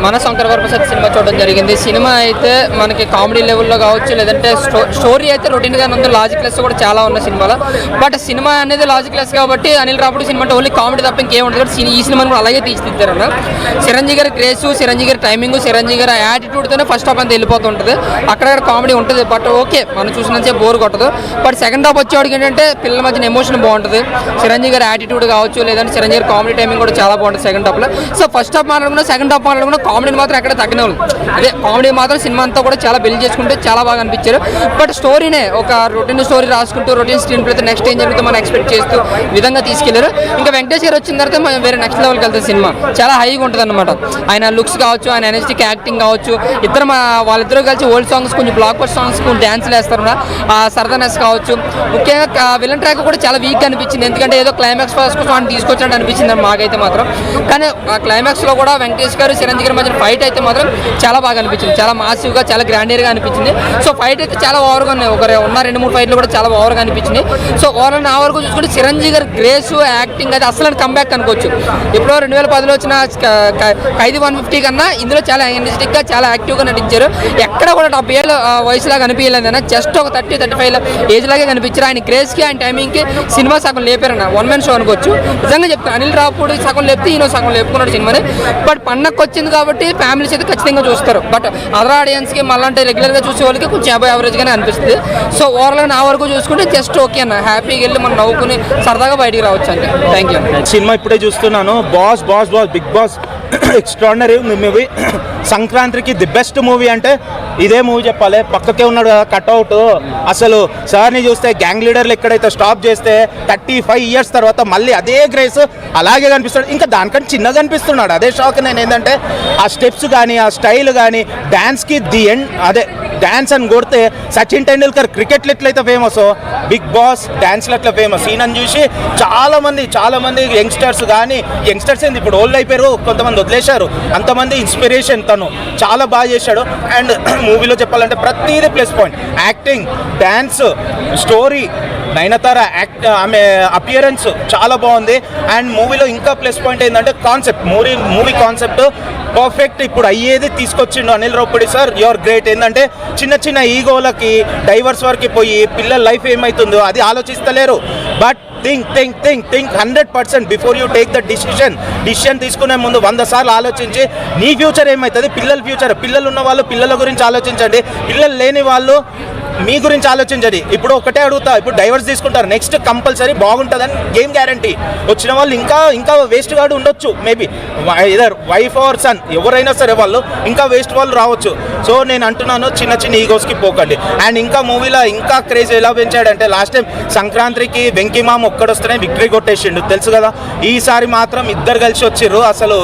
మన శంకర్ వరప్రసాద్ సినిమా చూడడం జరిగింది. సినిమా అయితే మనకి కామెడీ లెవెల్లో కావచ్చు, లేదంటే స్టోరీ అయితే రొటీన్గా ఉంది, లాజిక్ లెస్ కూడా చాలా ఉన్న సినిమాలో. బట్ సినిమా అనేది లాజిక్ లెస్ కాబట్టి అనిల్ రాపుడి సినిమా అంటే ఓన్లీ కామెడీ తప్ప ఇంకేం ఉంటుంది. ఈ సినిమాను కూడా అలాగే తీర్చిదిద్దారన్న. చిరంజీవి గారి గ్రేసు, చిరంజీవి గారి టైమింగ్, చిరంజీవి గారి యాటిట్యూడ్తోనే ఫస్ట్ హాఫ్ అంతా వెళ్ళిపోతుంటుంది. అక్కడక్కడ కామెడీ ఉంటుంది, బట్ ఓకే మనం చూసినంతే బోర్ కొట్టదు. బట్ సెకండ్ హాఫ్ వచ్చేవాడికి ఏంటంటే పిల్లల మధ్యన ఎమోషన్ బాగుంటుంది. చిరంజీవి గారి యాటిట్యూడ్ కావచ్చు, లేదంటే చిరంజీవి గారి కామెడీ టైమింగ్ కూడా చాలా బాగుంటుంది సెకండ్ హాఫ్లో. సో ఫస్ట్ హాఫ్ మాట్లాడుకున్నా, సెకండ్ హాఫ్ మాట్లాడుకున్నా కామెడీ మాత్రం ఎక్కడ తగ్గనే వాళ్ళు. అదే కామెడీ మాత్రం సినిమా అంతా కూడా చాలా బిల్డ్ చేసుకుంటే చాలా బాగా అనిపించారు. బట్ స్టోరీనే ఒక రొటీన్ స్టోరీ రాసుకుంటూ రొటీన్ స్క్రీన్ ప్లే నెక్స్ట్ ఏం జరుగుతుందో మనం ఎక్స్పెక్ట్ చేస్తూ విధంగా తీసుకెళ్లారు. ఇంకా వెంకటేష్ గారు వచ్చిన తర్వాత మనం వేరే నెక్స్ట్ లెవెల్కి వెళ్తుంది. సినిమా చాలా హైగా ఉంటుంది అనమాట. ఆయన లుక్స్ కావచ్చు, ఆయన ఎనర్జెటిక్ యాక్టింగ్ కావచ్చు, వాళ్ళిద్దరూ కలిసి ఓల్డ్ సాంగ్స్ కొంచెం బ్లాక్ బస్టర్ సాంగ్స్ కొంచెం డ్యాన్స్లు వేస్తారు. ఆ సరదానెస్ కావచ్చు, ముఖ్యంగా విలన్ ట్రాక్ కూడా చాలా వీక్ అనిపించింది. ఎందుకంటే ఏదో క్లైమాక్స్ ఫస్ట్ కోసం తీసుకొచ్చినట్టు అనిపించింది మాకైతే మాత్రం. కానీ ఆ క్లైమాక్స్లో కూడా వెంకటేష్ గారు చిరంజీవి గారి మధ్య ఫైట్ అయితే మాత్రం చాలా బాగా అనిపించింది. చాలా మాసివ్గా, చాలా గ్రాండియర్గా అనిపించింది. సో ఫైట్ అయితే చాలా ఓవర్గా ఉన్నాయి. ఉన్న 2-3 ఫైట్లు కూడా చాలా ఓవర్గా అనిపించింది. సో ఓవరాల్ నా వరకు చూసుకుంటే చిరంజీవి గారి గ్రేసు, యాక్టింగ్ అది అసలు కంబ్యాక్ అనుకోవచ్చు. ఇప్పుడు 2010లో వచ్చిన ఖైదీ 150 కన్నా ఇందులో చాలా ఎనర్జెటిక్గా, చాలా యాక్టివ్గా నటించారు. ఎక్కడ కూడా 70 ఏళ్ళ వయసులాగా అనిపించలేదన్న. జస్ట్ ఒక 30-35 ఏజ్ లాగే కనిపించారు. ఆయన గ్రేస్కి, ఆయన టైమింగ్కి సినిమా సగం లేపారన్న. వన్ మ్యాన్ షో అనుకోవచ్చు. నిజంగా చెప్తాను, అనిల్ రాపుడి సగం లేపితే ఈయన సగం లేపుకున్నాడు సినిమాని. బట్ పండగకి వచ్చింది కాబట్టి ఫ్యామిలీస్ అయితే ఖచ్చితంగా చూస్తారు. బట్ అదర్ ఆడియన్స్కి మళ్ళీ రెగ్యులర్గా చూసే వాళ్ళకి కొంచెం యావరేజ్గానే అనిపిస్తుంది. సో ఓవరాల్గా నా వరకు చూసుకుంటే జస్ట్ ఓకే అన్న. హ్యాపీగా వెళ్ళి మనం నవ్వుకుని సరదాగా బయటికి రావచ్చు అండి. Thank you. సినిమా ఇప్పుడే చూస్తున్నాను. Boss big boss extraordinary movie. సంక్రాంతికి ది బెస్ట్ మూవీ అంటే ఇదే మూవీ చెప్పాలి. పక్కకే ఉన్నాడు కదా కట్అవుట్, అసలు సార్ని చూస్తే గ్యాంగ్ లీడర్లు ఎక్కడైతే స్టాప్ చేస్తే 35 ఇయర్స్ తర్వాత మళ్ళీ అదే గ్రేస్ అలాగే కనిపిస్తాడు. ఇంకా దానికంటే చిన్నగా కనిపిస్తున్నాడు. అదే షాక్ నేను ఏంటంటే ఆ స్టెప్స్ కానీ, ఆ స్టైల్ కానీ, డ్యాన్స్కి ది ఎండ్ అదే డ్యాన్స్ అని కొడితే సచిన్ టెండూల్కర్ క్రికెట్లు ఎట్లయితే ఫేమస్, బిగ్ బాస్ డ్యాన్స్లు అట్లా ఫేమస్. ఈయనని చూసి చాలా మంది యంగ్స్టర్స్ కానీ, యంగ్స్టర్స్ ఏంది ఇప్పుడు ఓల్డ్ అయిపోయారు, కొంతమంది వదిలేశారు, అంతమంది ఇన్స్పిరేషన్. తను చాలా బాగా చేశాడు. అండ్ మూవీలో చెప్పాలంటే ప్రతిదీ plus point. Acting, dance, story, Nayanthara ఆమె అపియరెన్స్ చాలా బాగుంది. అండ్ మూవీలో ఇంకా ప్లస్ పాయింట్ ఏంటంటే కాన్సెప్ట్, మూవీ కాన్సెప్ట్ పర్ఫెక్ట్. ఇప్పుడు అయ్యేది తీసుకొచ్చిండు అనిల్ రాపుడి సార్. Your great. ఏంటంటే చిన్న ఈగోలకి, డైవర్స్ వరకు పోయి పిల్లల లైఫ్ ఏమవుతుందో అది ఆలోచిస్తలేరు. But think 100% before you take the decision తీసుకునే ముందు 100 సార్లు ఆలోచించి నీ ఫ్యూచర్ ఏమవుతుంది, పిల్లల ఫ్యూచర్, పిల్లలు ఉన్న వాళ్ళు పిల్లల గురించి ఆలోచించండి, పిల్లలు లేని వాళ్ళు మీ గురించి ఆలోచించండి. ఇప్పుడు ఒకటే అడుగుతా, ఇప్పుడు డైవర్స్ తీసుకుంటారు, నెక్స్ట్ కంపల్సరీ బాగుంటుందని గేమ్ గ్యారంటీ. వచ్చిన వాళ్ళు ఇంకా వేస్ట్ గాడు ఉండొచ్చు, maybe either wife or son ఎవరైనా సరే వాళ్ళు ఇంకా వేస్ట్ వాళ్ళు రావచ్చు. సో నేను అంటున్నాను, చిన్న ఈగోస్కి పోకండి. అండ్ ఇంకా మూవీలో ఇంకా క్రేజ్ ఎలా పెంచాడంటే లాస్ట్ టైం సంక్రాంతికి వెంకీ మామ ఒక్కడొస్తేనే విక్టరీ కొట్టేసిండు తెలుసు కదా. ఈసారి మాత్రం ఇద్దరు కలిసి వచ్చిర్రు. అసలు